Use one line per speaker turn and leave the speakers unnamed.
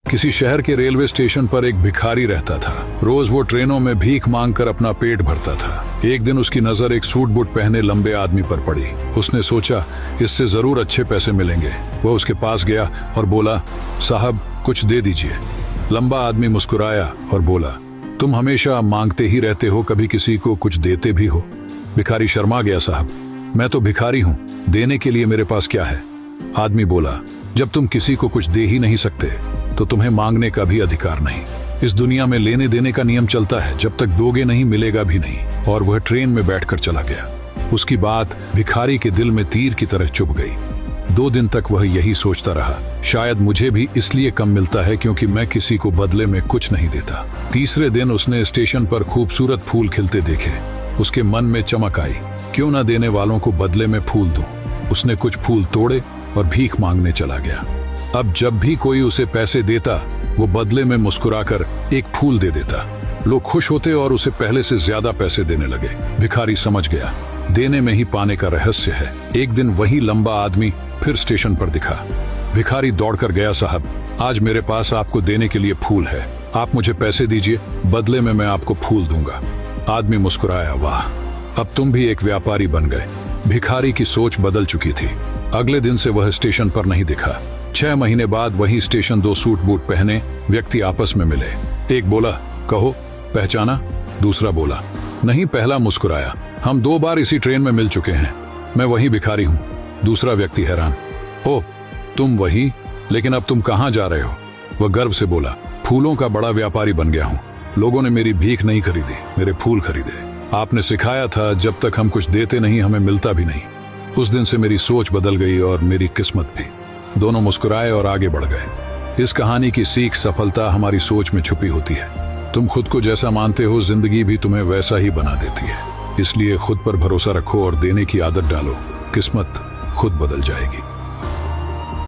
किसी शहर के रेलवे स्टेशन पर एक भिखारी रहता था। रोज वो ट्रेनों में भीख मांगकर अपना पेट भरता था। एक दिन उसकी नजर एक सूट बूट पहने लंबे आदमी पर पड़ी। उसने सोचा इससे जरूर अच्छे पैसे मिलेंगे। वह उसके पास गया और बोला, साहब कुछ दे दीजिए। लंबा आदमी मुस्कुराया और बोला, तुम हमेशा मांगते ही रहते हो, कभी किसी को कुछ देते भी हो? भिखारी शर्मा गया, साहब मैं तो भिखारी हूँ, देने के लिए मेरे पास क्या है? आदमी बोला, जब तुम किसी को कुछ दे ही नहीं सकते तो तुम्हें मांगने का भी अधिकार नहीं। इस दुनिया में लेने देने का नियम चलता है, जब तक दोगे नहीं मिलेगा भी नहीं। और वह ट्रेन में बैठकर चला गया। उसकी बात भिखारी के दिल में तीर की तरह चुभ गई। 2 दिन तक वह यही सोचता रहा, शायद मुझे भी इसलिए कम मिलता है क्योंकि मैं किसी को बदले में कुछ नहीं देता। तीसरे दिन उसने स्टेशन पर खूबसूरत फूल खिलते देखे। उसके मन में चमक आई, क्यों न देने वालों को बदले में फूल दूं। उसने कुछ फूल तोड़े और भीख मांगने चला गया। अब जब भी कोई उसे पैसे देता वो बदले में मुस्कुराकर एक फूल दे देता। लोग खुश होते और उसे पहले से ज्यादा पैसे देने लगे। भिखारी समझ गया, देने में ही पाने का रहस्य है। एक दिन वही लंबा आदमी फिर स्टेशन पर दिखा। भिखारी दौड़कर गया, साहब आज मेरे पास आपको देने के लिए फूल है, आप मुझे पैसे दीजिए, बदले में मैं आपको फूल दूंगा। आदमी मुस्कुराया, वाह अब तुम भी एक व्यापारी बन गए। भिखारी की सोच बदल चुकी थी। अगले दिन से वह स्टेशन पर नहीं दिखा। 6 महीने बाद वही स्टेशन 2 सूट बूट पहने व्यक्ति आपस में मिले। एक बोला, कहो पहचाना? दूसरा बोला, नहीं। पहला मुस्कुराया, हम 2 बार इसी ट्रेन में मिल चुके हैं, मैं वही भिखारी हूँ। दूसरा व्यक्ति हैरान, ओह तुम वही, लेकिन अब तुम कहाँ जा रहे हो? वह गर्व से बोला, फूलों का बड़ा व्यापारी बन गया हूँ। लोगों ने मेरी भीख नहीं खरीदी, मेरे फूल खरीदे। आपने सिखाया था जब तक हम कुछ देते नहीं हमें मिलता भी नहीं। उस दिन से मेरी सोच बदल गई और मेरी किस्मत भी। दोनों मुस्कुराए और आगे बढ़ गए। इस कहानी की सीख, सफलता हमारी सोच में छुपी होती है। तुम खुद को जैसा मानते हो जिंदगी भी तुम्हें वैसा ही बना देती है। इसलिए खुद पर भरोसा रखो और देने की आदत डालो, किस्मत खुद बदल जाएगी।